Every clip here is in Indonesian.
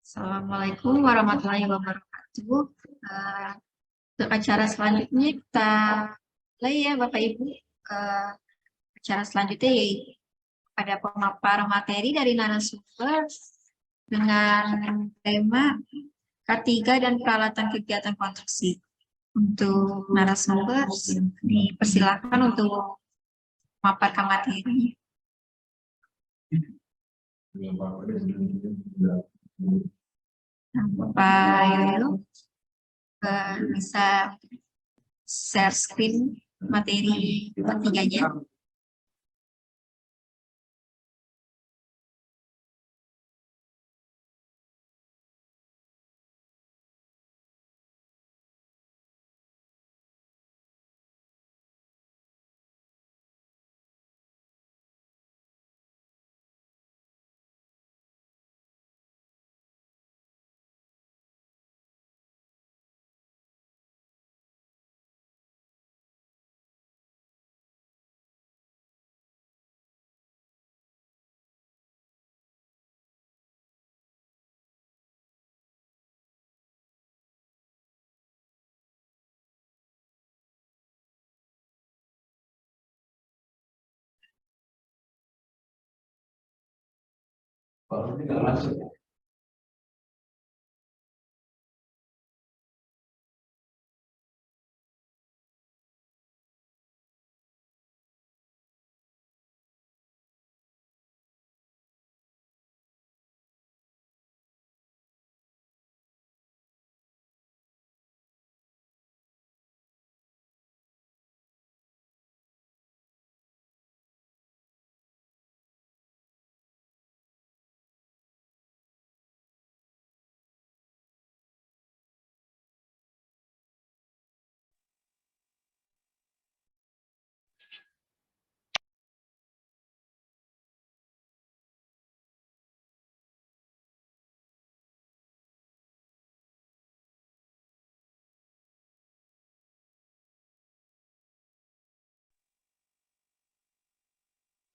Assalamualaikum warahmatullahi wabarakatuh. Untuk acara selanjutnya kita mulai ya Bapak Ibu. Acara selanjutnya yaitu pada pemaparan materi dari narasumber dengan tema K3 dan peralatan kegiatan konstruksi. Untuk narasumber dipersilakan untuk memaparkan materi. Bapak Yoyo bisa share screen materi ketiganya.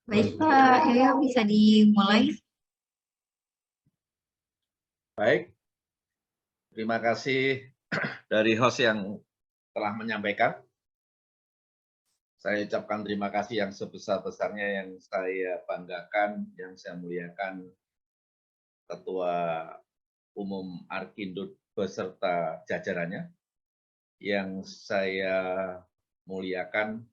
Baik Pak Yoyo, bisa dimulai. Baik, terima kasih dari host yang telah menyampaikan. Saya ucapkan terima kasih yang sebesar-besarnya, yang saya banggakan, yang saya muliakan Ketua Umum Arkindo beserta jajarannya, yang saya muliakan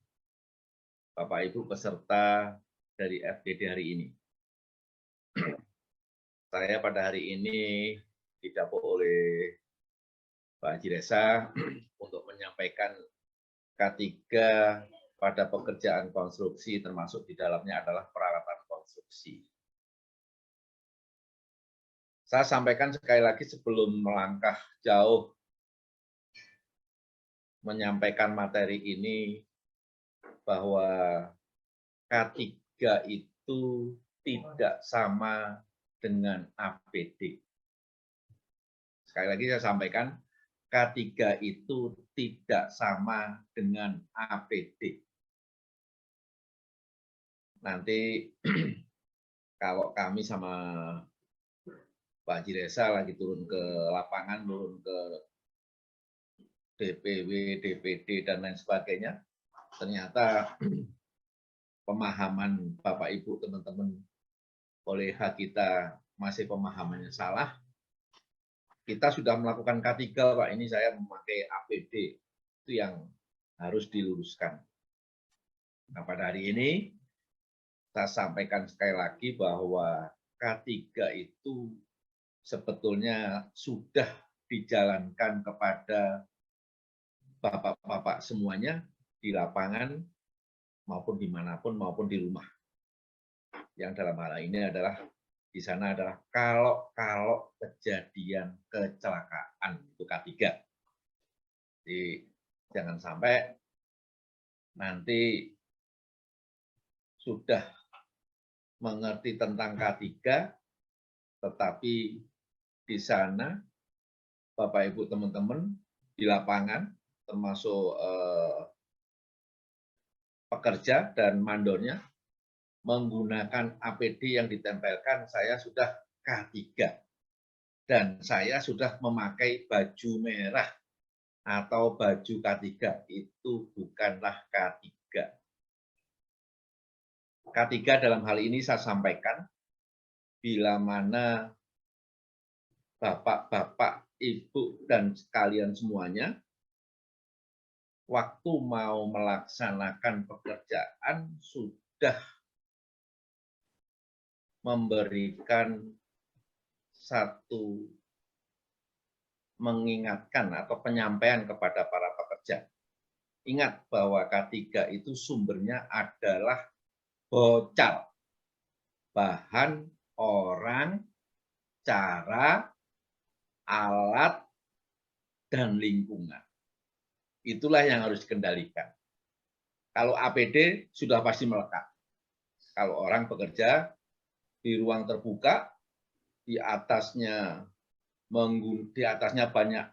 Bapak Ibu peserta dari FGD hari ini. Saya pada hari ini didapuk oleh Pak Haji Reza untuk menyampaikan K3 pada pekerjaan konstruksi, termasuk di dalamnya adalah peralatan konstruksi. Saya sampaikan sekali lagi sebelum melangkah jauh menyampaikan materi ini, bahwa K3 itu tidak sama dengan APD. Sekali lagi saya sampaikan, K3 itu tidak sama dengan APD. Nanti kalau kami sama Pak Haji Reza lagi turun ke lapangan, turun ke DPW, DPD, dan lain sebagainya, ternyata pemahaman Bapak Ibu, teman-teman, oleh kita masih pemahamannya salah. Kita sudah melakukan K3, Pak, ini saya memakai APD, itu yang harus diluruskan. Nah, pada hari ini, saya sampaikan sekali lagi bahwa K3 itu sebetulnya sudah dijalankan kepada bapak-bapak semuanya di lapangan, maupun dimanapun, maupun di rumah. Yang dalam hal ini adalah, di sana adalah kalau kejadian kecelakaan, itu K3. Jadi jangan sampai nanti sudah mengerti tentang K3, tetapi di sana Bapak Ibu teman-teman di lapangan, termasuk pekerja dan mandornya, menggunakan APD yang ditempelkan saya sudah K3. Dan saya sudah memakai baju merah atau baju K3. Itu bukanlah K3. K3 dalam hal ini saya sampaikan, bila mana Bapak-bapak, Ibu, dan sekalian semuanya, waktu mau melaksanakan pekerjaan sudah memberikan satu mengingatkan atau penyampaian kepada para pekerja. Ingat bahwa K3 itu sumbernya adalah bocal, bahan, orang, cara, alat, dan lingkungan. Itulah yang harus dikendalikan. Kalau APD sudah pasti melekat. Kalau orang bekerja di ruang terbuka, di atasnya banyak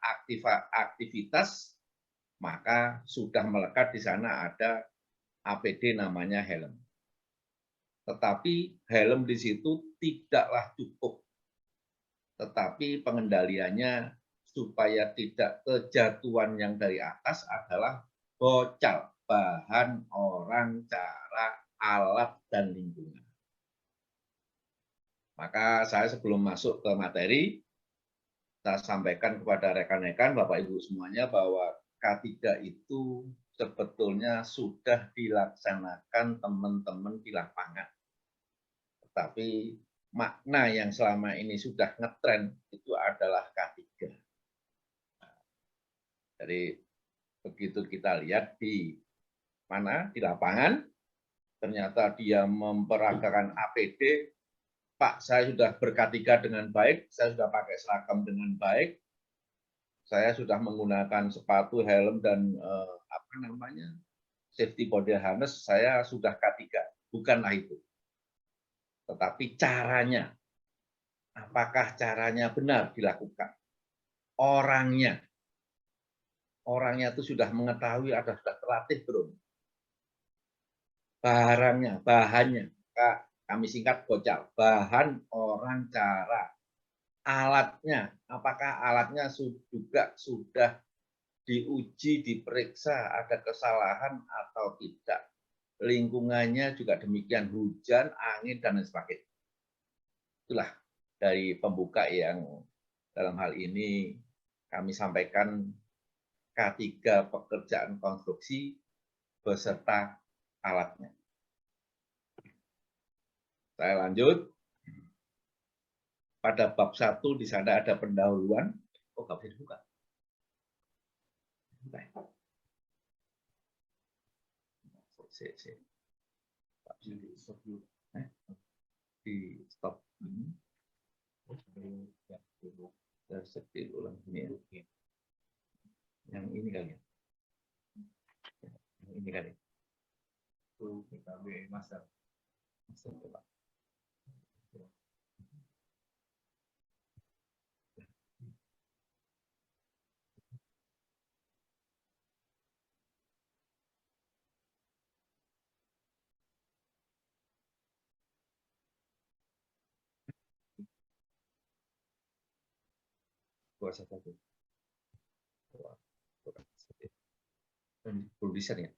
aktivitas, maka sudah melekat di sana ada APD namanya helm. Tetapi helm di situ tidaklah cukup. Tetapi pengendaliannya supaya tidak kejatuhan yang dari atas adalah bocal, bahan, orang, cara, alat, dan lingkungan. Maka saya sebelum masuk ke materi, saya sampaikan kepada rekan-rekan, Bapak Ibu semuanya, bahwa K3 itu sebetulnya sudah dilaksanakan teman-teman di lapangan. Tetapi makna yang selama ini sudah ngetren itu adalah K3. Jadi begitu kita lihat di mana, di lapangan, ternyata dia memperagakan APD, Pak, saya sudah ber-K3 dengan baik, saya sudah pakai seragam dengan baik, saya sudah menggunakan sepatu, helm, dan safety body harness, saya sudah K3. Bukanlah itu. Tetapi caranya, apakah caranya benar dilakukan? Orangnya itu sudah mengetahui, sudah terlatih belum? Barangnya, bahannya, kami singkat bocal, bahan, orang, cara. Alatnya, apakah alatnya juga sudah diuji, diperiksa, ada kesalahan atau tidak. Lingkungannya juga demikian, hujan, angin, dan lain sebagainya. Itulah dari pembuka yang dalam hal ini kami sampaikan K3 pekerjaan konstruksi beserta alatnya. Saya lanjut. Pada bab 1 di sana ada pendahuluan. Oh, nggak bisa dibuka. Di stop. Ulang ini. Yang ini kali ya. Yang ini kali. Itu PKB master. Coba. Kuasa satu. Produser ya?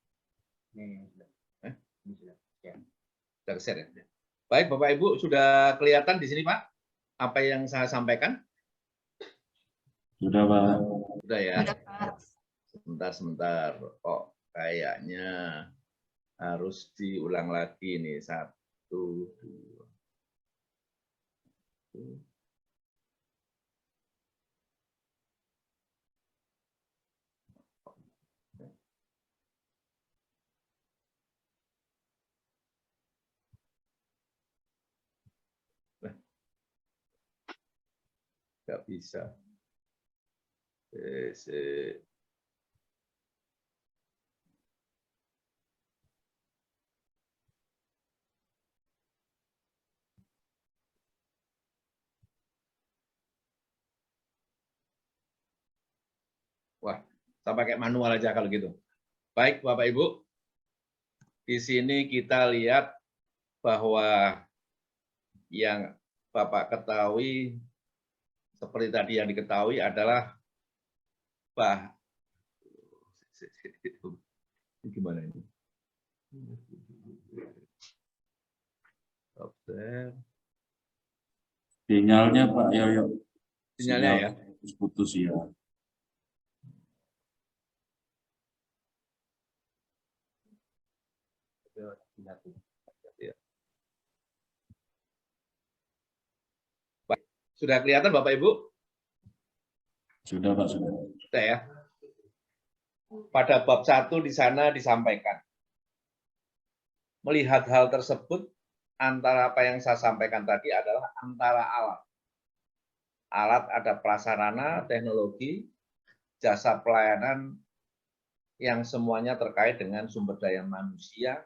Sudah share ya? Baik, Bapak Ibu, sudah kelihatan di sini, Pak? Apa yang saya sampaikan? Sudah, Pak. Sudah ya? Sudah, Pak. Sebentar. Kok kayaknya harus diulang lagi nih. 1, 2. Nggak bisa. Wah, saya pakai manual aja kalau gitu. Baik, Bapak Ibu. Di sini kita lihat bahwa yang Bapak ketahui seperti tadi yang diketahui adalah gimana ini? Sinyalnya Pak Yoyo. Sinyalnya ya. Putus ya. Baik. Sudah kelihatan Bapak Ibu? Sudah Pak, sudah. Sudah ya. Pada bab 1 di sana disampaikan. Melihat hal tersebut, antara apa yang saya sampaikan tadi adalah antara alat. Alat ada prasarana, teknologi, jasa pelayanan yang semuanya terkait dengan sumber daya manusia,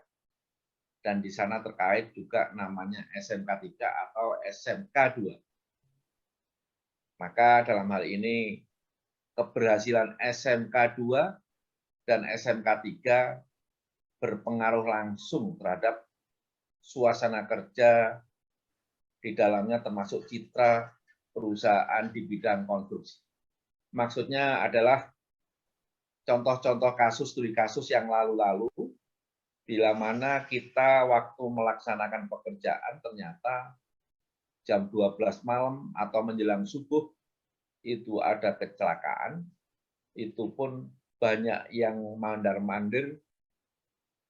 dan di sana terkait juga namanya SMK 3 atau SMK 2. Maka dalam hal ini keberhasilan SMK 2 dan SMK 3 berpengaruh langsung terhadap suasana kerja di dalamnya termasuk citra perusahaan di bidang konstruksi. Maksudnya adalah contoh-contoh kasus, studi kasus yang lalu-lalu, bila mana kita waktu melaksanakan pekerjaan ternyata jam 12 malam atau menjelang subuh itu ada kecelakaan, itu pun banyak yang mandar-mandir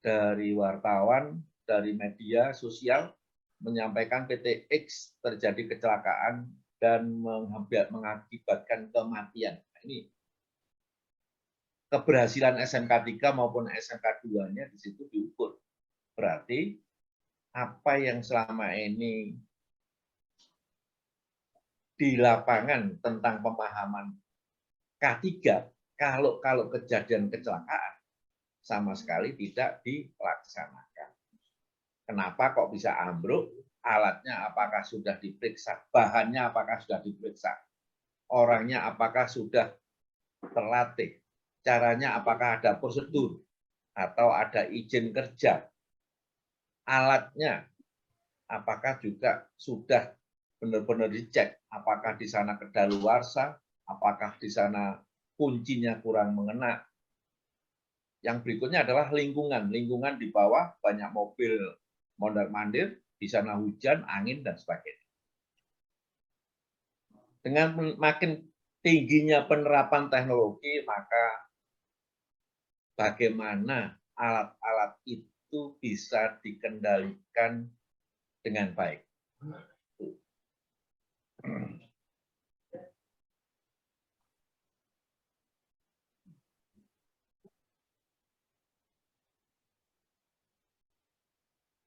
dari wartawan, dari media sosial, menyampaikan PT X terjadi kecelakaan dan mengakibatkan kematian. Ini keberhasilan SMK 3 maupun SMK 2-nya di situ diukur. Berarti apa yang selama ini di lapangan tentang pemahaman K3, kalau kejadian kecelakaan sama sekali tidak dilaksanakan. Kenapa kok bisa ambruk? Alatnya apakah sudah diperiksa? Bahannya apakah sudah diperiksa? Orangnya apakah sudah terlatih? Caranya apakah ada prosedur? Atau ada izin kerja? Alatnya apakah juga sudah benar-benar dicek? Apakah di sana kedaluarsa? Apakah di sana kuncinya kurang mengena? Yang berikutnya adalah lingkungan. Lingkungan di bawah banyak mobil mondar-mandir, di sana hujan, angin, dan sebagainya. Dengan makin tingginya penerapan teknologi, maka bagaimana alat-alat itu bisa dikendalikan dengan baik.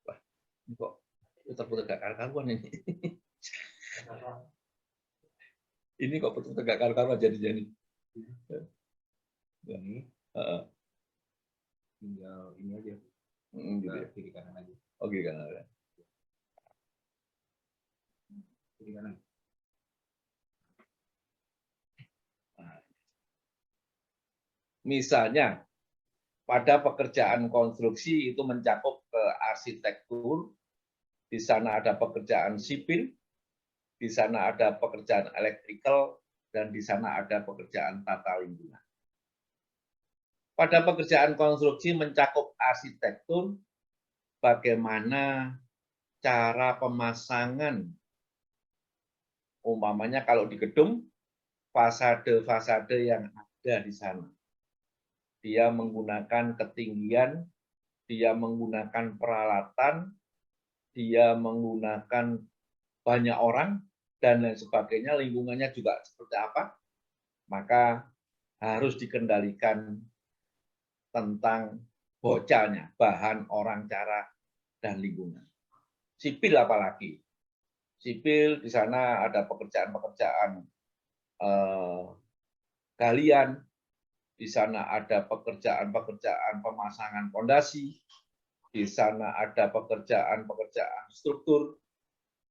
Wah, ini kok putar-putar gak karuan ini. Ini kok putar-putar gak karuan jadi. Ini. Tinggal ini aja. Gitu ya. Kiri kanan aja. Oh, kiri kanan aja. Kiri kanan. Misalnya, pada pekerjaan konstruksi itu mencakup ke arsitektur, di sana ada pekerjaan sipil, di sana ada pekerjaan elektrikal, dan di sana ada pekerjaan tata lingkungan. Pada pekerjaan konstruksi mencakup arsitektur, bagaimana cara pemasangan, umpamanya kalau di gedung, fasade-fasade yang ada di sana. Dia menggunakan ketinggian, dia menggunakan peralatan, dia menggunakan banyak orang, dan lain sebagainya, lingkungannya juga seperti apa, maka harus dikendalikan tentang bocornya, bahan, orang, cara, dan lingkungan. Sipil apalagi. Sipil di sana ada pekerjaan-pekerjaan galian, di sana ada pekerjaan-pekerjaan pemasangan fondasi, di sana ada pekerjaan-pekerjaan struktur,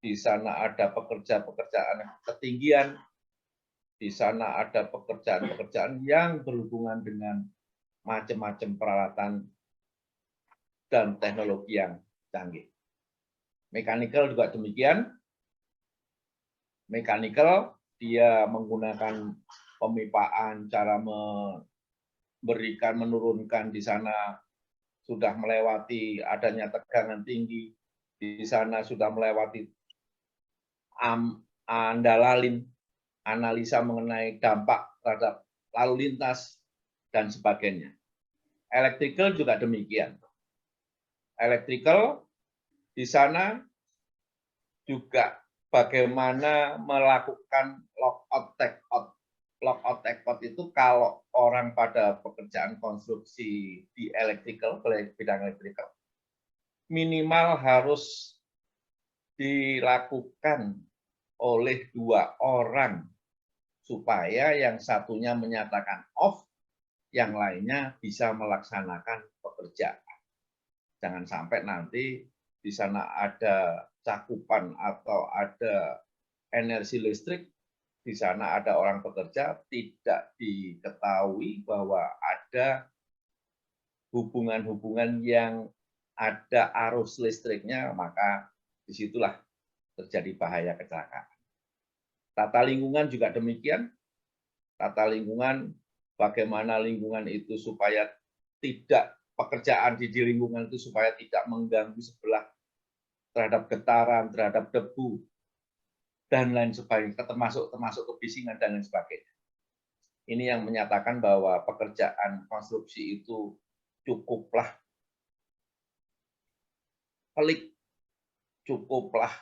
di sana ada pekerjaan ketinggian, di sana ada pekerjaan-pekerjaan yang berhubungan dengan macam-macam peralatan dan teknologi yang canggih. Mechanical juga demikian. Mechanical dia menggunakan pemipaan, cara menurunkan di sana sudah melewati adanya tegangan tinggi, di sana sudah melewati andalalin, analisa mengenai dampak terhadap lalu lintas, dan sebagainya. Electrical juga demikian. Electrical di sana juga bagaimana melakukan lockout take out. Lockout take out itu kalau orang pada pekerjaan konstruksi di electrical, bidang electrical, minimal harus dilakukan oleh 2 orang supaya yang satunya menyatakan off, yang lainnya bisa melaksanakan pekerjaan. Jangan sampai nanti di sana ada cakupan atau ada energi listrik, di sana ada orang bekerja, tidak diketahui bahwa ada hubungan-hubungan yang ada arus listriknya, maka disitulah terjadi bahaya kecelakaan. Tata lingkungan juga demikian. Tata lingkungan, bagaimana lingkungan itu supaya tidak, pekerjaan di lingkungan itu supaya tidak mengganggu sebelah terhadap getaran, terhadap debu, dan lain sebagainya, termasuk kebisingan dan lain sebagainya. Ini yang menyatakan bahwa pekerjaan konstruksi itu cukuplah pelik, cukuplah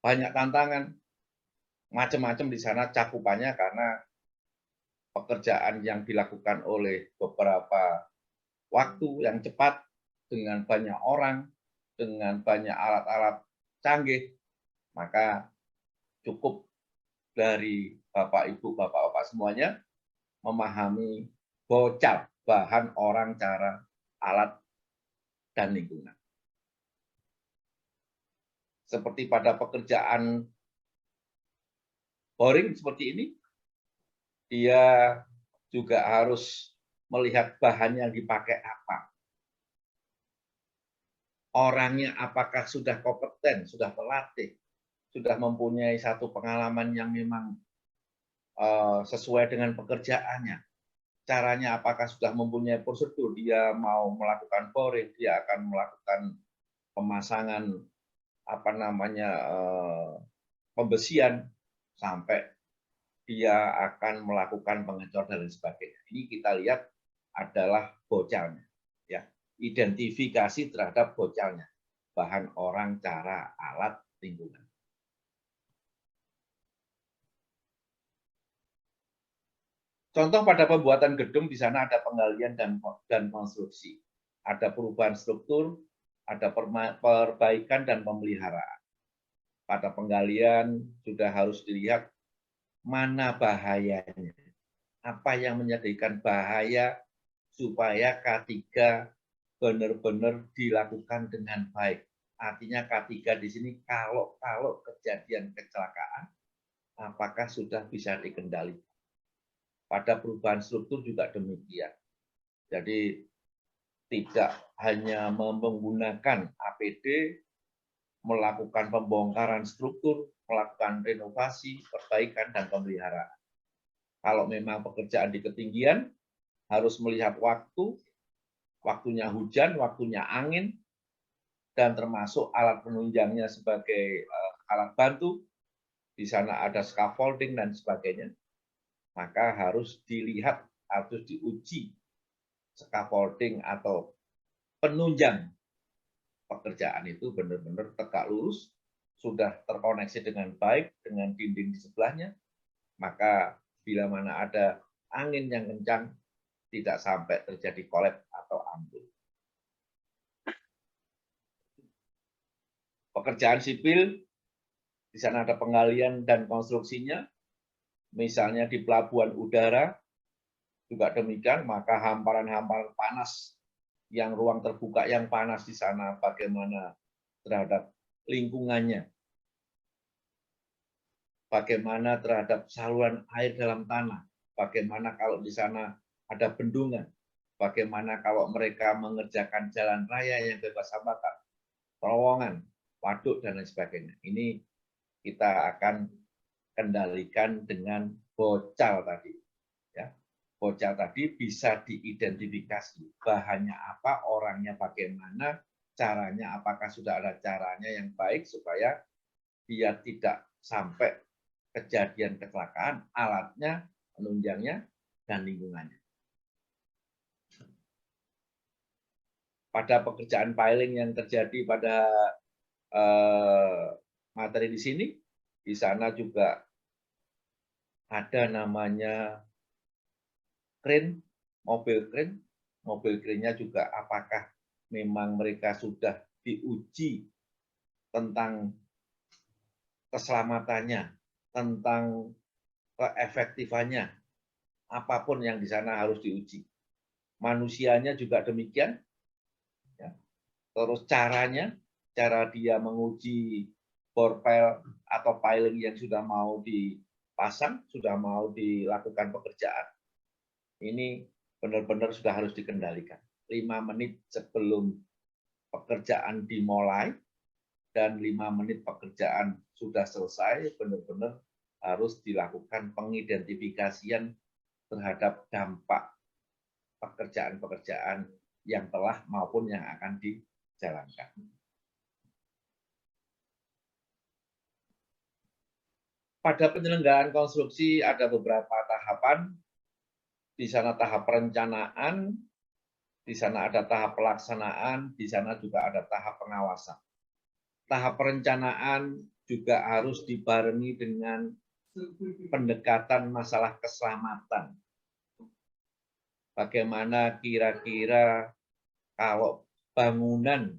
banyak tantangan, macam-macam di sana cakupannya, karena pekerjaan yang dilakukan oleh beberapa waktu yang cepat, dengan banyak orang, dengan banyak alat-alat canggih, maka cukup dari Bapak, Ibu, Bapak-Bapak semuanya memahami bocah bahan, orang, cara, alat, dan lingkungan. Seperti pada pekerjaan boring seperti ini, dia juga harus melihat bahan yang dipakai apa. Orangnya apakah sudah kompeten, sudah terlatih, sudah mempunyai satu pengalaman yang memang sesuai dengan pekerjaannya. Caranya apakah sudah mempunyai prosedur, dia mau melakukan boring, dia akan melakukan pemasangan pembesian, sampai dia akan melakukan pengecor dan lain sebagainya. Ini kita lihat adalah bocalnya, ya, identifikasi terhadap bocalnya, bahan, orang, cara, alat, lingkungan. Contoh pada pembuatan gedung, di sana ada penggalian dan konstruksi, ada perubahan struktur, ada perbaikan dan pemeliharaan. Pada penggalian sudah harus dilihat mana bahayanya, apa yang menjadikan bahaya, supaya K3 benar-benar dilakukan dengan baik. Artinya K3 di sini kalau kejadian kecelakaan, apakah sudah bisa dikendalikan. Pada perubahan struktur juga demikian. Jadi tidak hanya menggunakan APD, melakukan pembongkaran struktur, melakukan renovasi, perbaikan, dan pemeliharaan. Kalau memang pekerjaan di ketinggian, harus melihat waktunya hujan, waktunya angin, dan termasuk alat penunjangnya sebagai alat bantu. Di sana ada scaffolding dan sebagainya. Maka harus dilihat, harus diuji scaffolding atau penunjang pekerjaan itu benar-benar tegak lurus, sudah terkoneksi dengan baik dengan dinding di sebelahnya, maka bila mana ada angin yang kencang, tidak sampai terjadi kolap atau ambruk. Pekerjaan sipil, di sana ada penggalian dan konstruksinya, misalnya di pelabuhan udara, juga demikian, maka hamparan-hamparan panas, yang ruang terbuka yang panas di sana, bagaimana terhadap lingkungannya, bagaimana terhadap saluran air dalam tanah, bagaimana kalau di sana ada bendungan, bagaimana kalau mereka mengerjakan jalan raya yang bebas hambatan, terowongan, waduk, dan lain sebagainya. Ini kita akan kendalikan dengan bocal tadi. Ya. Bocal tadi bisa diidentifikasi bahannya apa, orangnya bagaimana, caranya apakah sudah ada caranya yang baik supaya dia tidak sampai kejadian kecelakaan, alatnya, penunjangnya, dan lingkungannya. Pada pekerjaan piling yang terjadi pada materi di sini, di sana juga ada namanya crane, mobil crane-nya juga apakah memang mereka sudah diuji tentang keselamatannya, tentang keefektifannya, apapun yang di sana harus diuji. Manusianya juga demikian. Ya. Terus caranya, cara dia menguji bor pile atau piling yang sudah mau dipasang, sudah mau dilakukan pekerjaan, ini benar-benar sudah harus dikendalikan. 5 menit sebelum pekerjaan dimulai dan 5 menit pekerjaan sudah selesai, benar-benar harus dilakukan pengidentifikasian terhadap dampak pekerjaan-pekerjaan yang telah maupun yang akan dijalankan. Pada penyelenggaraan konstruksi ada beberapa tahapan. Di sana tahap perencanaan, di sana ada tahap pelaksanaan, di sana juga ada tahap pengawasan. Tahap perencanaan juga harus dibarengi dengan pendekatan masalah keselamatan. Bagaimana kira-kira kalau bangunan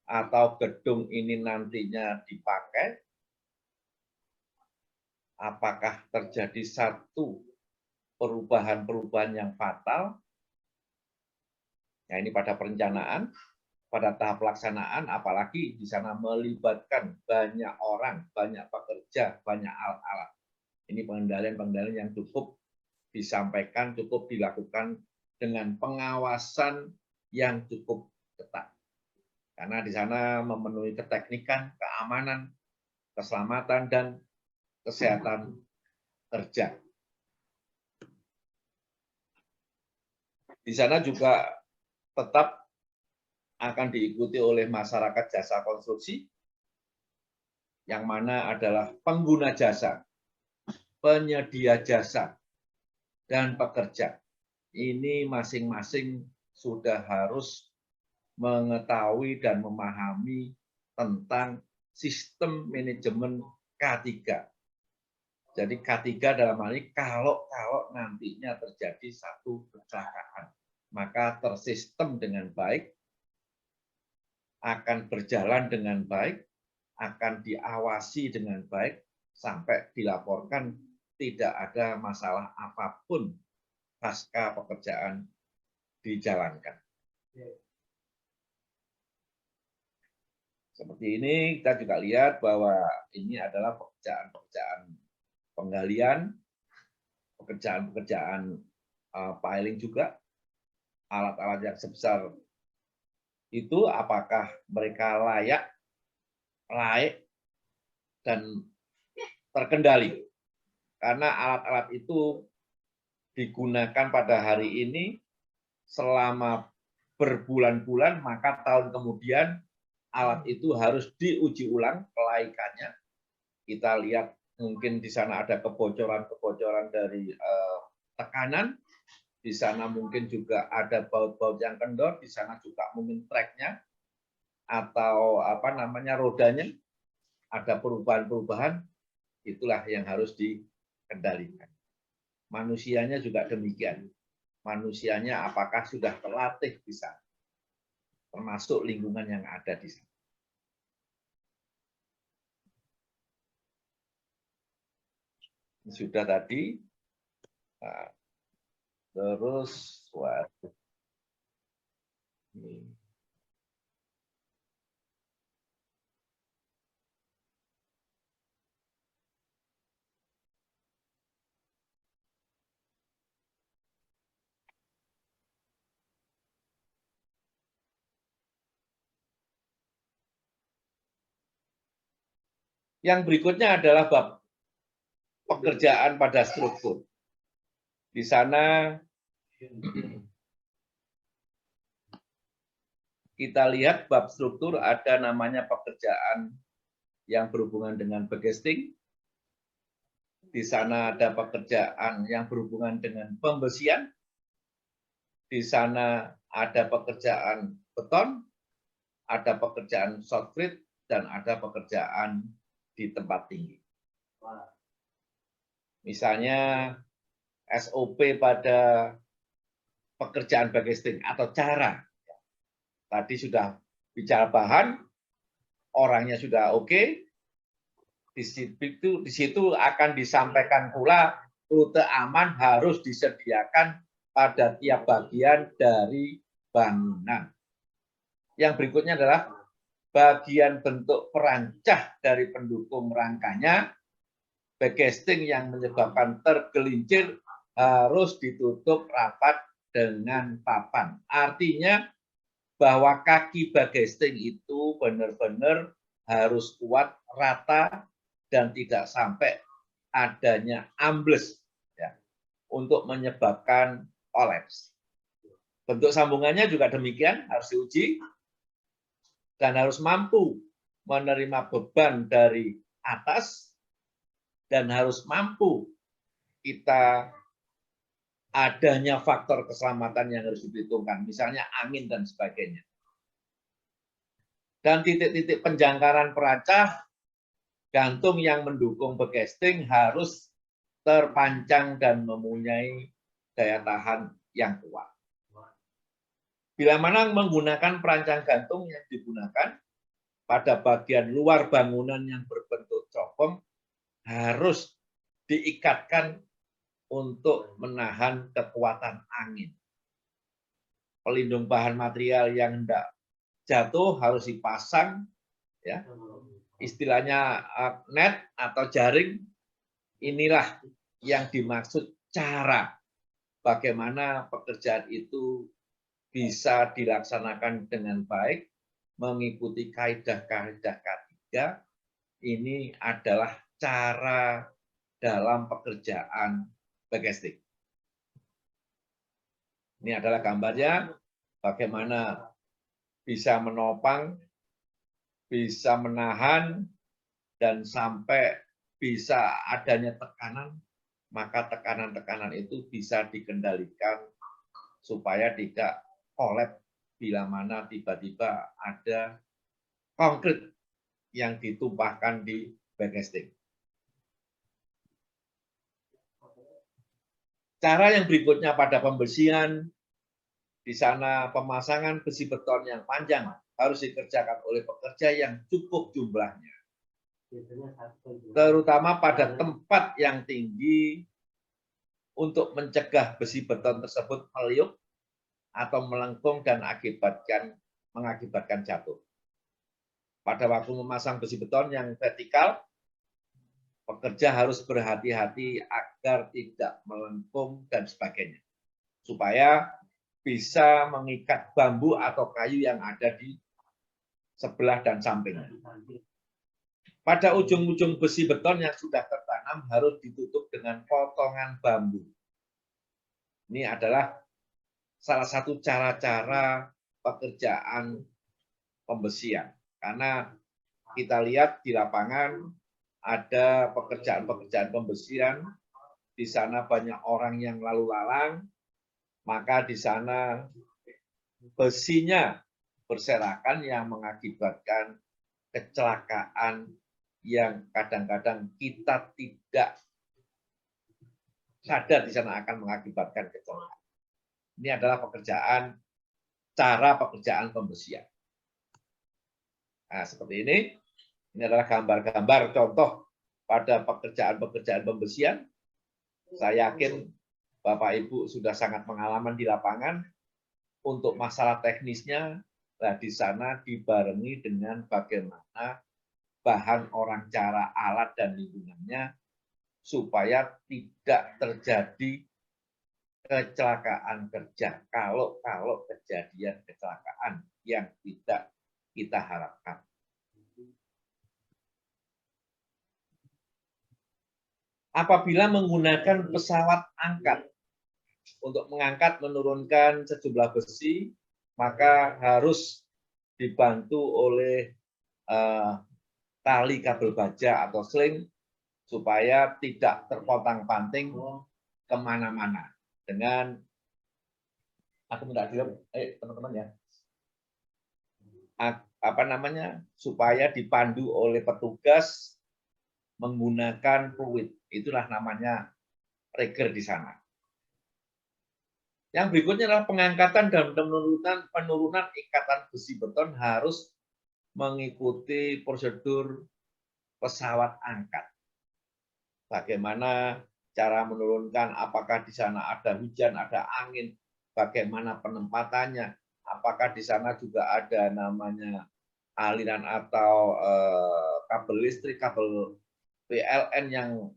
atau gedung ini nantinya dipakai, apakah terjadi satu perubahan-perubahan yang fatal? Nah, ini pada perencanaan, pada tahap pelaksanaan, apalagi di sana melibatkan banyak orang, banyak pekerja, banyak alat-alat. Ini pengendalian-pengendalian yang cukup disampaikan, cukup dilakukan dengan pengawasan yang cukup ketat. Karena di sana memenuhi keteknikan, keamanan, keselamatan, dan kesehatan kerja. Di sana juga tetap akan diikuti oleh masyarakat jasa konstruksi, yang mana adalah pengguna jasa, penyedia jasa, dan pekerja. Ini masing-masing sudah harus mengetahui dan memahami tentang sistem manajemen K3. Jadi K3 dalam hal ini kalau nantinya terjadi satu kecelakaan, maka tersistem dengan baik, akan berjalan dengan baik, akan diawasi dengan baik, sampai dilaporkan tidak ada masalah apapun pasca pekerjaan dijalankan. Seperti ini kita juga lihat bahwa ini adalah pekerjaan-pekerjaan penggalian, pekerjaan-pekerjaan piling juga, alat-alat yang sebesar itu apakah mereka layak, dan terkendali. Karena alat-alat itu digunakan pada hari ini selama berbulan-bulan, maka tahun kemudian alat itu harus diuji ulang kelaikannya. Kita lihat mungkin di sana ada kebocoran-kebocoran dari tekanan, di sana mungkin juga ada baut-baut yang kendor, di sana juga mungkin treknya atau rodanya ada perubahan-perubahan, itulah yang harus dikendalikan. Manusianya juga demikian. Manusianya apakah sudah terlatih di sana, termasuk lingkungan yang ada di sana. Sudah tadi, terus waduh. Yang berikutnya adalah bab pekerjaan pada struktur. Di sana kita lihat bab struktur ada namanya pekerjaan yang berhubungan dengan backcasting. Di sana ada pekerjaan yang berhubungan dengan pembesian. Di sana ada pekerjaan beton, ada pekerjaan shotcrete, dan ada pekerjaan di tempat tinggi. Misalnya SOP pada pekerjaan backcasting atau cara. Tadi sudah bicara bahan, orangnya sudah oke. Di situ akan disampaikan pula rute aman harus disediakan pada tiap bagian dari bangunan. Yang berikutnya adalah bagian bentuk perancah dari pendukung rangkanya, backcasting yang menyebabkan tergelincir harus ditutup rapat dengan papan. Artinya bahwa kaki backcasting itu benar-benar harus kuat, rata, dan tidak sampai adanya ambles ya, untuk menyebabkan kolaps. Bentuk sambungannya juga demikian, harus diuji dan harus mampu menerima beban dari atas dan harus mampu kita adanya faktor keselamatan yang harus diperhitungkan, misalnya angin dan sebagainya. Dan titik-titik penjangkaran perancah gantung yang mendukung backcasting harus terpancang dan mempunyai daya tahan yang kuat. Bila mana menggunakan perancang gantung yang digunakan pada bagian luar bangunan yang berbentuk copong harus diikatkan untuk menahan kekuatan angin. Pelindung bahan material yang tidak jatuh harus dipasang, ya. Istilahnya net atau jaring. Inilah yang dimaksud cara bagaimana pekerjaan itu bisa dilaksanakan dengan baik, mengikuti kaidah-kaidah K3. Ini adalah cara dalam pekerjaan backcasting. Ini adalah gambarnya bagaimana bisa menopang, bisa menahan, dan sampai bisa adanya tekanan, maka tekanan-tekanan itu bisa dikendalikan supaya tidak kolaps bila mana tiba-tiba ada konkrit yang ditumpahkan di backcasting. Cara yang berikutnya pada pembesian, di sana pemasangan besi beton yang panjang harus dikerjakan oleh pekerja yang cukup jumlahnya. Terutama pada tempat yang tinggi untuk mencegah besi beton tersebut meliuk atau melengkung dan mengakibatkan jatuh. Pada waktu memasang besi beton yang vertikal, pekerja harus berhati-hati agar tidak melengkung dan sebagainya, supaya bisa mengikat bambu atau kayu yang ada di sebelah dan sampingnya. Pada ujung-ujung besi beton yang sudah tertanam harus ditutup dengan potongan bambu. Ini adalah salah satu cara-cara pekerjaan pembesian. Karena kita lihat di lapangan ada pekerjaan-pekerjaan pembesian, di sana banyak orang yang lalu lalang, maka di sana besinya berserakan yang mengakibatkan kecelakaan yang kadang-kadang kita tidak sadar di sana akan mengakibatkan kecelakaan. Ini adalah cara pekerjaan pembesian. Nah, seperti ini. Ini adalah gambar-gambar contoh pada pekerjaan-pekerjaan pembesian. Saya yakin Bapak Ibu sudah sangat pengalaman di lapangan. Untuk masalah teknisnya, nah di sana dibarengi dengan bagaimana bahan orang cara alat dan lingkungannya supaya tidak terjadi kecelakaan kerja. Kalau kejadian kecelakaan yang tidak kita harapkan. apabila menggunakan pesawat angkat untuk mengangkat menurunkan sejumlah besi, maka harus dibantu oleh tali kabel baja atau sling supaya tidak terpontang-panting kemana-mana dengan aku minta teman-teman ya, apa namanya, supaya dipandu oleh petugas menggunakan fluid. Itulah namanya rigger di sana. Yang berikutnya adalah pengangkatan dan penurunan ikatan besi beton harus mengikuti prosedur pesawat angkat. Bagaimana cara menurunkan, apakah di sana ada hujan, ada angin, bagaimana penempatannya, apakah di sana juga ada namanya aliran atau kabel listrik, kabel PLN yang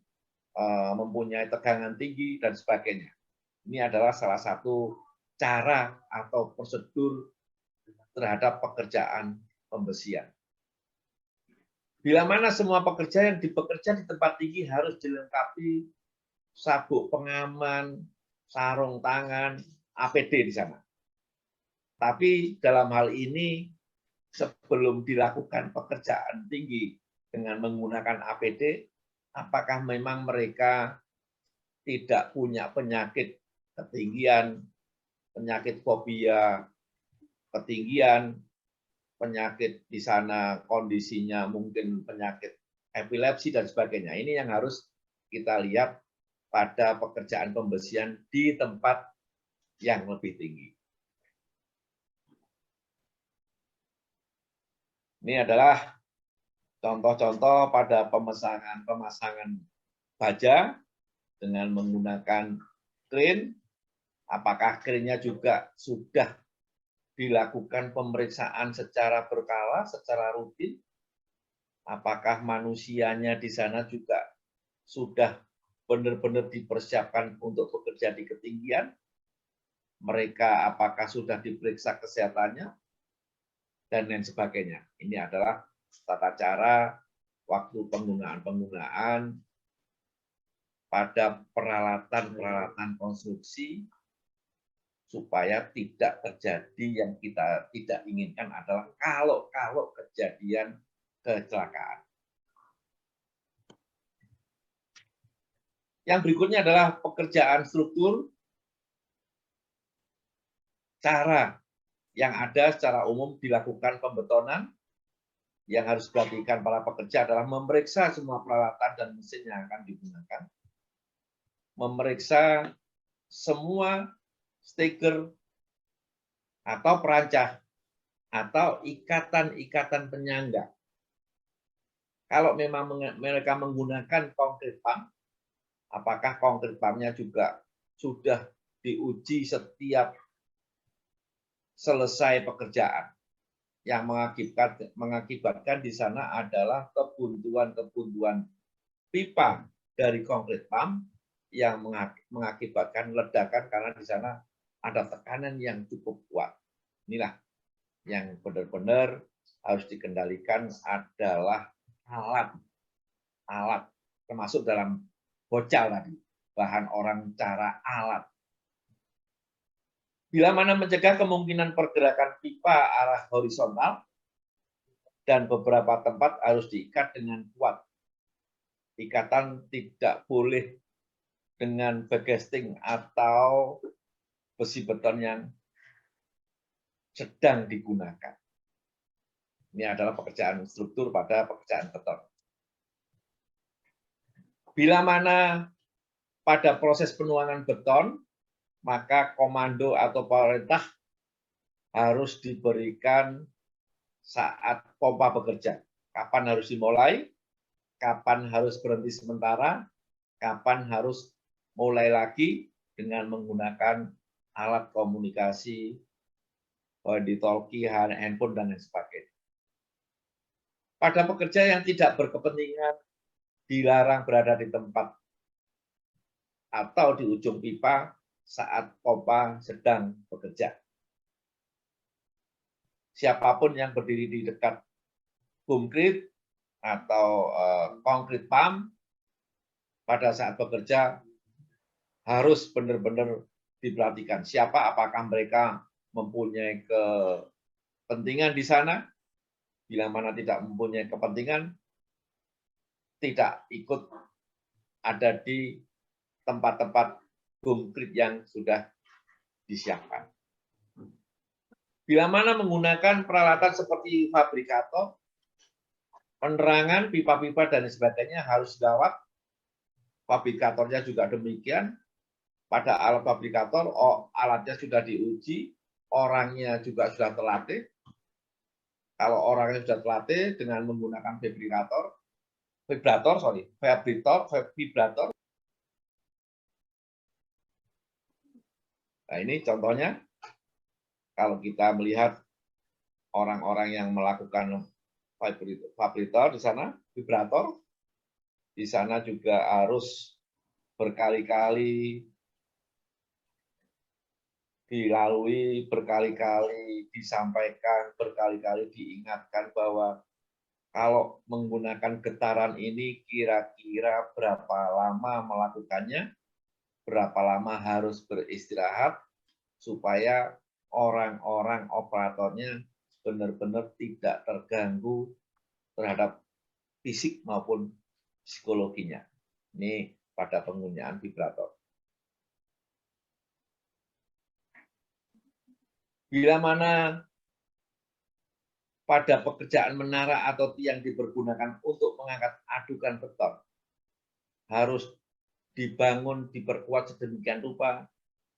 mempunyai tegangan tinggi, dan sebagainya. Ini adalah salah satu cara atau prosedur terhadap pekerjaan pembesian. Bila mana semua pekerja yang bekerja di tempat tinggi harus dilengkapi sabuk pengaman, sarung tangan, APD di sana. Tapi dalam hal ini sebelum dilakukan pekerjaan tinggi dengan menggunakan APD, apakah memang mereka tidak punya penyakit ketinggian, penyakit fobia ketinggian, penyakit di sana kondisinya mungkin penyakit epilepsi dan sebagainya. Ini yang harus kita lihat pada pekerjaan pembesian di tempat yang lebih tinggi. Ini adalah contoh-contoh pada pemasangan baja dengan menggunakan kren. Apakah krennya juga sudah dilakukan pemeriksaan secara berkala, secara rutin? Apakah manusianya di sana juga sudah benar-benar dipersiapkan untuk bekerja di ketinggian? Mereka apakah sudah diperiksa kesehatannya? Dan lain sebagainya. Ini adalah tata cara waktu penggunaan pada peralatan-peralatan konstruksi supaya tidak terjadi yang kita tidak inginkan adalah kalau kejadian kecelakaan. Yang berikutnya adalah pekerjaan struktur. Cara yang ada secara umum dilakukan pembetonan, yang harus diperhatikan para pekerja adalah memeriksa semua peralatan dan mesin yang akan digunakan, memeriksa semua steker atau perancah atau ikatan-ikatan penyangga. Kalau memang mereka menggunakan konkrit pump, apakah konkrit pumpnya juga sudah diuji setiap selesai pekerjaan. Yang mengakibatkan di sana adalah kebuntuan pipa dari konkrit pump yang mengakibatkan ledakan karena di sana ada tekanan yang cukup kuat. Inilah yang benar-benar harus dikendalikan adalah alat, termasuk dalam bocal tadi, bahan orang cara alat. Bila mana mencegah kemungkinan pergerakan pipa arah horizontal dan beberapa tempat harus diikat dengan kuat. Ikatan tidak boleh dengan bagesting atau besi beton yang sedang digunakan. Ini adalah pekerjaan struktur pada pekerjaan beton. Bila mana pada proses penuangan beton, maka komando atau perintah harus diberikan saat pompa bekerja. Kapan harus dimulai, kapan harus berhenti sementara, kapan harus mulai lagi dengan menggunakan alat komunikasi, walkie-talkie, handphone, dan lain sebagainya. Pada pekerja yang tidak berkepentingan, dilarang berada di tempat atau di ujung pipa saat pompa sedang bekerja. Siapapun yang berdiri di dekat boom crate atau konkrit pump pada saat bekerja harus benar-benar diperhatikan. Siapa, apakah mereka mempunyai kepentingan di sana, bila mana tidak mempunyai kepentingan, tidak ikut ada di tempat-tempat konkret yang sudah disiapkan. Bila mana menggunakan peralatan seperti fabrikator, penerangan, pipa-pipa, dan sebagainya harus dirawat. Fabrikatornya juga demikian. Pada alat fabrikator, alatnya sudah diuji, orangnya juga sudah terlatih. Kalau orangnya sudah terlatih dengan menggunakan vibrator. Nah, ini contohnya, kalau kita melihat orang-orang yang melakukan vibrator di sana, vibrator, di sana juga harus berkali-kali dilalui, berkali-kali disampaikan, berkali-kali diingatkan bahwa kalau menggunakan getaran ini kira-kira berapa lama melakukannya, berapa lama harus beristirahat, supaya orang-orang operatornya benar-benar tidak terganggu terhadap fisik maupun psikologinya. Ini pada penggunaan vibrator. Bila mana pada pekerjaan menara atau tiang dipergunakan untuk mengangkat adukan beton, harus dibangun, diperkuat sedemikian rupa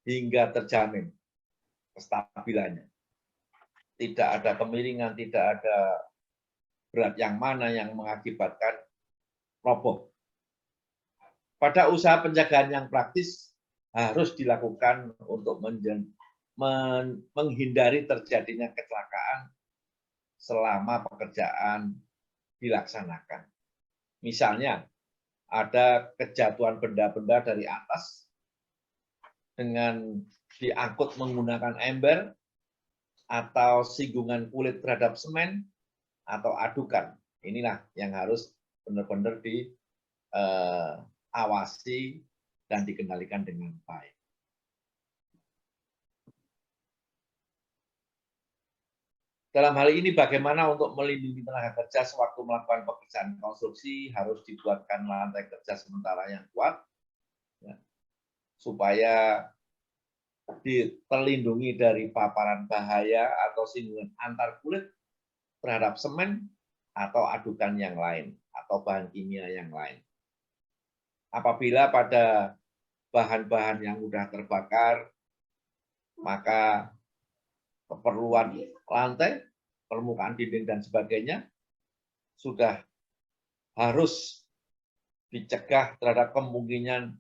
hingga terjamin kestabilannya. Tidak ada kemiringan, tidak ada berat yang mana yang mengakibatkan roboh. Pada usaha penjagaan yang praktis harus dilakukan untuk menghindari terjadinya kecelakaan selama pekerjaan dilaksanakan. Misalnya, ada kejatuhan benda-benda dari atas dengan diangkut menggunakan ember atau singgungan kulit terhadap semen atau adukan. Inilah yang harus benar-benar diawasi dan dikendalikan dengan baik. Dalam hal ini bagaimana untuk melindungi tenaga kerja sewaktu melakukan pekerjaan konstruksi, harus dibuatkan lantai kerja sementara yang kuat, ya, supaya terlindungi dari paparan bahaya atau singgungan antar kulit terhadap semen atau adukan yang lain, atau bahan kimia yang lain. Apabila pada bahan-bahan yang mudah terbakar, maka keperluan lantai, permukaan dinding, dan sebagainya sudah harus dicegah terhadap kemungkinan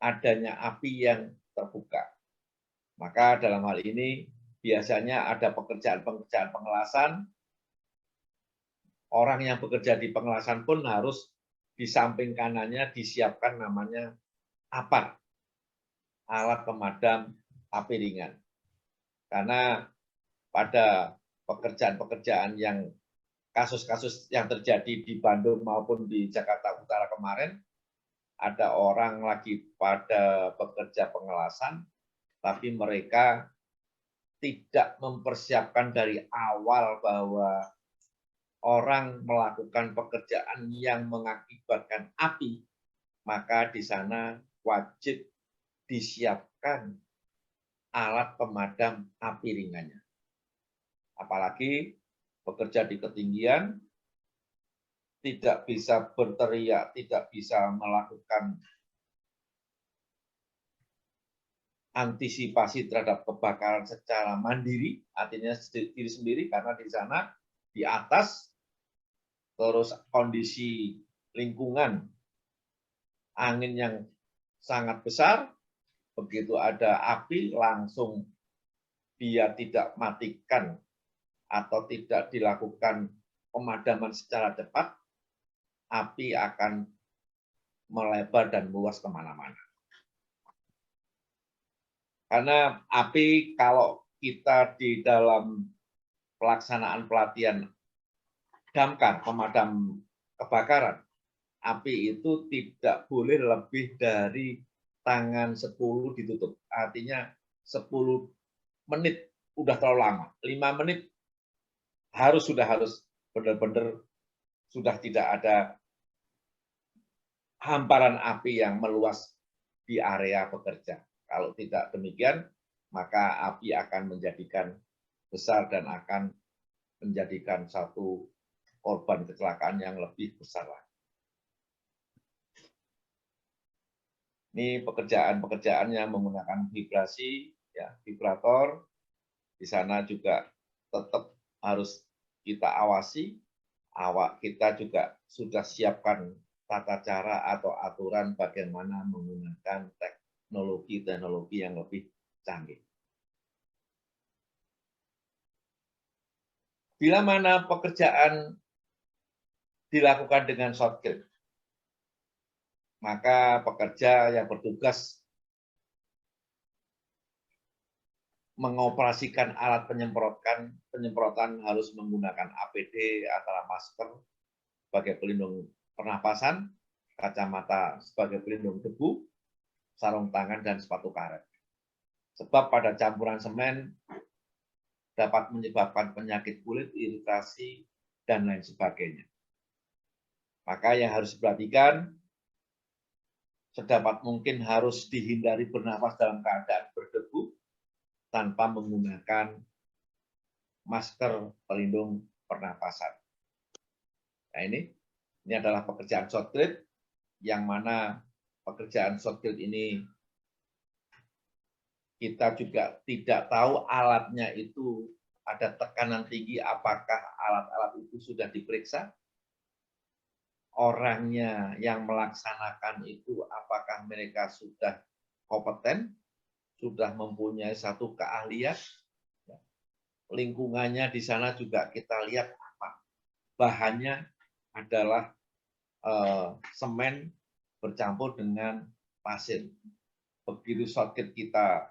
adanya api yang terbuka. Maka dalam hal ini biasanya ada pekerjaan-pekerjaan pengelasan. Orang yang bekerja di pengelasan pun harus di samping kanannya disiapkan namanya APAR, alat pemadam api ringan. Karena pada pekerjaan-pekerjaan yang kasus-kasus yang terjadi di Bandung maupun di Jakarta Utara kemarin, ada orang lagi pada bekerja pengelasan, tapi mereka tidak mempersiapkan dari awal bahwa orang melakukan pekerjaan yang mengakibatkan api, maka di sana wajib disiapkan alat pemadam api ringannya. Apalagi bekerja di ketinggian, tidak bisa berteriak, tidak bisa melakukan antisipasi terhadap kebakaran secara mandiri, artinya diri sendiri, karena di sana di atas, terus kondisi lingkungan angin yang sangat besar, begitu ada api langsung dia tidak matikan atau tidak dilakukan pemadaman secara cepat, api akan melebar dan meluas kemana-mana. Karena api, kalau kita di dalam pelaksanaan pelatihan damkar, pemadam kebakaran, api itu tidak boleh lebih dari tangan 10 ditutup. Artinya 10 menit udah terlalu lama. 5 menit harus benar-benar sudah tidak ada hamparan api yang meluas di area bekerja. Kalau tidak demikian, maka api akan menjadikan besar dan akan menjadikan satu korban kecelakaan yang lebih besar lagi. Ini pekerjaan-pekerjaan yang menggunakan vibrasi, ya, vibrator. Di sana juga tetap harus kita awasi. Awak kita juga sudah siapkan tata cara atau aturan bagaimana menggunakan teknologi yang lebih canggih. Bila mana pekerjaan dilakukan dengan soft kill, maka pekerja yang bertugas mengoperasikan alat penyemprotan harus menggunakan APD atau masker sebagai pelindung pernapasan, kacamata sebagai pelindung debu, sarung tangan, dan sepatu karet. Sebab pada campuran semen dapat menyebabkan penyakit kulit, iritasi, dan lain sebagainya. Maka yang harus diperhatikan, sedapat mungkin harus dihindari bernapas dalam keadaan berdebu tanpa menggunakan masker pelindung pernapasan. Nah, ini adalah pekerjaan short kill, yang mana pekerjaan short kill ini kita juga tidak tahu alatnya itu ada tekanan tinggi, apakah alat-alat itu sudah diperiksa, orangnya yang melaksanakan itu apakah mereka sudah kompeten, sudah mempunyai satu keahlian, lingkungannya di sana juga kita lihat apa. Bahannya adalah semen bercampur dengan pasir. Begitu short kill kita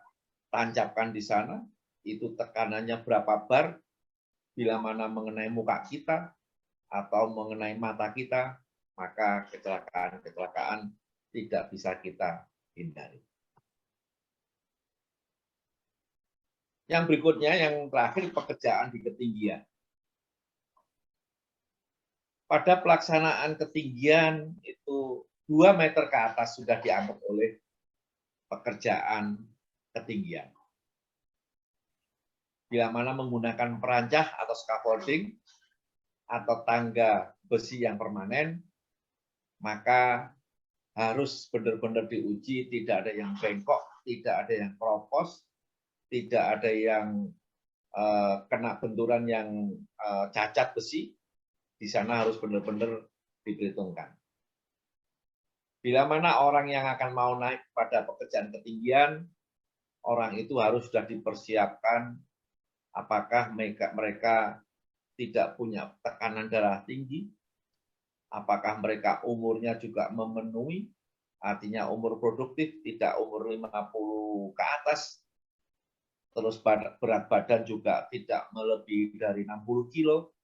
tancapkan di sana, itu tekanannya berapa bar, bila mana mengenai muka kita atau mengenai mata kita, maka kecelakaan tidak bisa kita hindari. Yang berikutnya, yang terakhir, pekerjaan di ketinggian. Pada pelaksanaan ketinggian itu 2 meter ke atas sudah dianggap oleh pekerjaan ketinggian. Bila mana menggunakan perancah atau scaffolding atau tangga besi yang permanen, maka harus benar-benar diuji, tidak ada yang bengkok, tidak ada yang keropos, tidak ada yang kena benturan yang cacat besi. Di sana harus benar-benar diperhitungkan. Bila mana orang yang akan mau naik pada pekerjaan ketinggian, orang itu harus sudah dipersiapkan apakah mereka tidak punya tekanan darah tinggi, apakah mereka umurnya juga memenuhi, artinya umur produktif, tidak umur 50 ke atas, terus berat badan juga tidak melebihi dari 60 kilo,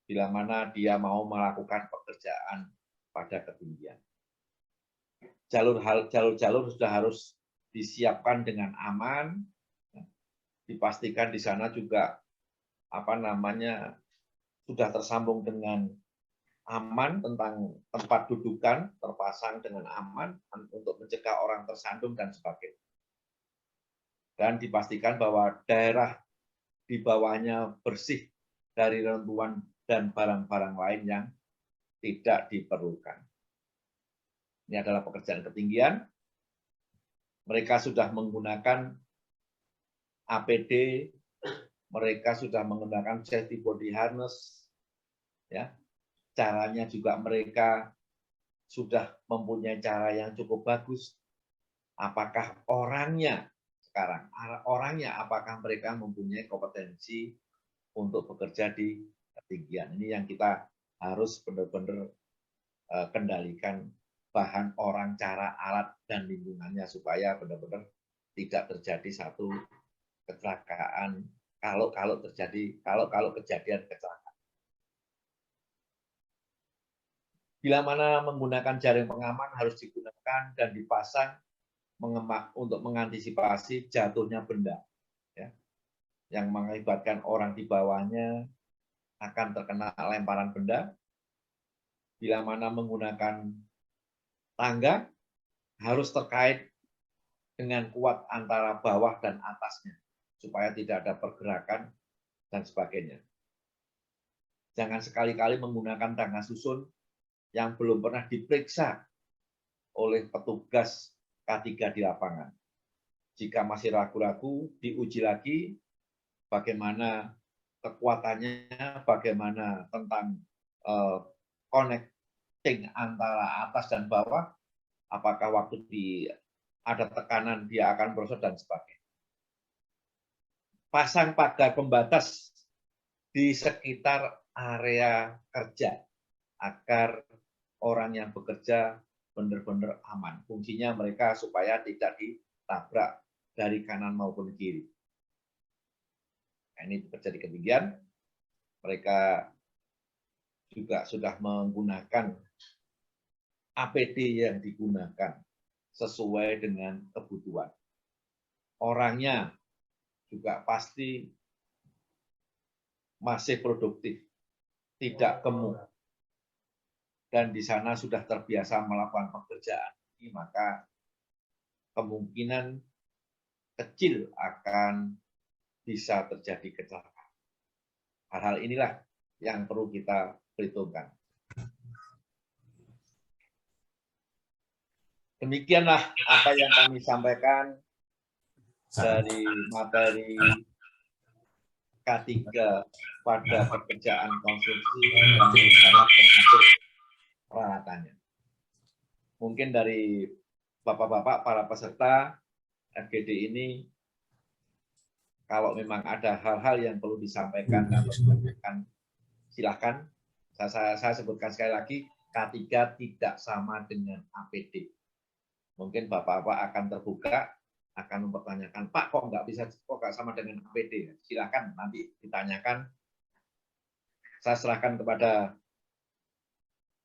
bila mana dia mau melakukan pekerjaan pada ketinggian. Jalur-jalur sudah harus disiapkan dengan aman, dipastikan di sana juga sudah tersambung dengan aman tentang tempat dudukan, terpasang dengan aman untuk mencegah orang tersandung dan sebagainya. Dan dipastikan bahwa daerah di bawahnya bersih dari reruntuhan dan barang-barang lain yang tidak diperlukan. Ini adalah pekerjaan ketinggian. Mereka sudah menggunakan APD, mereka sudah menggunakan safety body harness, ya. Caranya juga mereka sudah mempunyai cara yang cukup bagus. Apakah orangnya apakah mereka mempunyai kompetensi untuk bekerja di ketinggian? Ini yang kita harus benar-benar kendalikan, bahan orang, cara, alat, dan lingkungannya supaya benar-benar tidak terjadi satu kecelakaan kalau kejadian kecelakaan. Bila mana menggunakan jaring pengaman harus digunakan dan dipasang untuk mengantisipasi jatuhnya benda, ya, yang mengakibatkan orang di bawahnya akan terkena lemparan benda. Bila mana menggunakan tangga harus terkait dengan kuat antara bawah dan atasnya supaya tidak ada pergerakan dan sebagainya. Jangan sekali-kali menggunakan tangga susun yang belum pernah diperiksa oleh petugas K3 di lapangan. Jika masih ragu-ragu, diuji lagi bagaimana kekuatannya, bagaimana tentang connecting antara atas dan bawah, apakah waktu ada tekanan dia akan merosot dan sebagainya. Pasang pagar pembatas di sekitar area kerja agar orang yang bekerja benar-benar aman. Fungsinya mereka supaya tidak ditabrak dari kanan maupun kiri. Nah, ini bekerja di ketinggian. Mereka juga sudah menggunakan APD yang digunakan sesuai dengan kebutuhan. Orangnya juga pasti masih produktif, tidak gemuk, dan di sana sudah terbiasa melakukan pekerjaan ini, maka kemungkinan kecil akan bisa terjadi kecelakaan. Hal-hal inilah yang perlu kita perhitungkan. Demikianlah apa yang kami sampaikan dari materi K3 pada pekerjaan konstruksi dan termasuk peralatannya. Mungkin dari Bapak-bapak para peserta FGD ini, kalau memang ada hal-hal yang perlu disampaikan atau ditanyakan, silakan. Saya sebutkan sekali lagi, K3 tidak sama dengan APD. Mungkin Bapak-bapak akan terbuka, akan mempertanyakan, Pak, kok nggak sama dengan APD? Silakan nanti ditanyakan. Saya serahkan kepada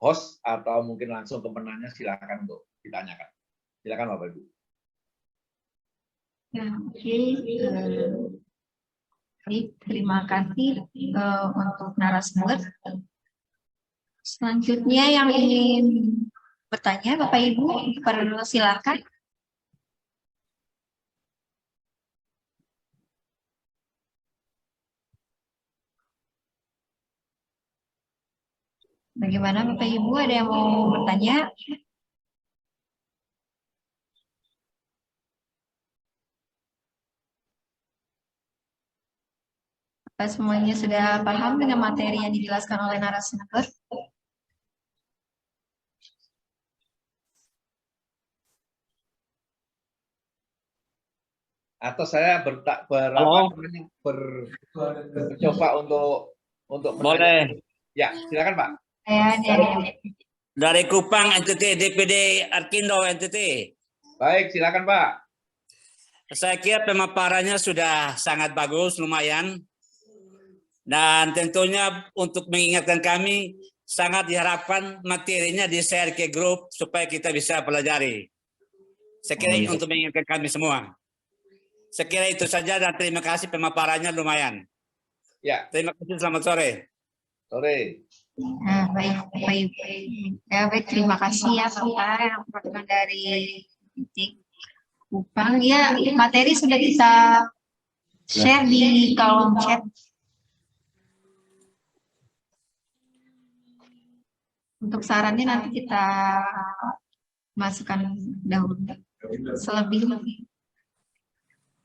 host atau mungkin langsung ke penanya, silakan untuk ditanyakan. Silakan Bapak Ibu. Ya, oke. Baik, terima kasih untuk narasumber. Selanjutnya yang ingin bertanya, Bapak Ibu, silakan. Bagaimana Bapak Ibu, ada yang mau bertanya? Apa semuanya sudah paham dengan materi yang dijelaskan oleh narasumber? Atau saya mencoba untuk boleh. Ya, silakan Pak. Dari Kupang NTT, DPD Arkindo NTT. Baik, silakan Pak. Saya kira pemaparannya sudah sangat bagus, lumayan. Dan tentunya untuk mengingatkan kami, sangat diharapkan materinya di-share ke grup supaya kita bisa pelajari. Saya kira ini untuk mengingatkan kami semua. Saya kira itu saja dan terima kasih pemaparannya lumayan. Ya. Terima kasih, selamat sore. Sore. Nah, baik. Ya, baik, terima kasih ya Bapak yang merupakan dari Kupang. Ya, materi sudah kita share di kolom chat. Untuk sarannya nanti kita masukkan dahulu. Selebihnya,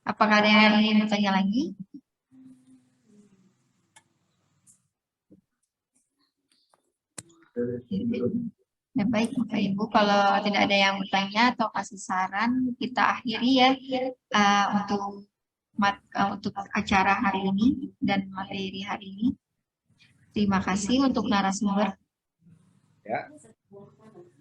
apakah ada yang ingin bertanya lagi? Ya, baik Bapak Ibu, kalau tidak ada yang bertanya atau kasih saran, kita akhiri ya untuk acara hari ini dan materi hari ini. Terima kasih untuk narasumber. Ya.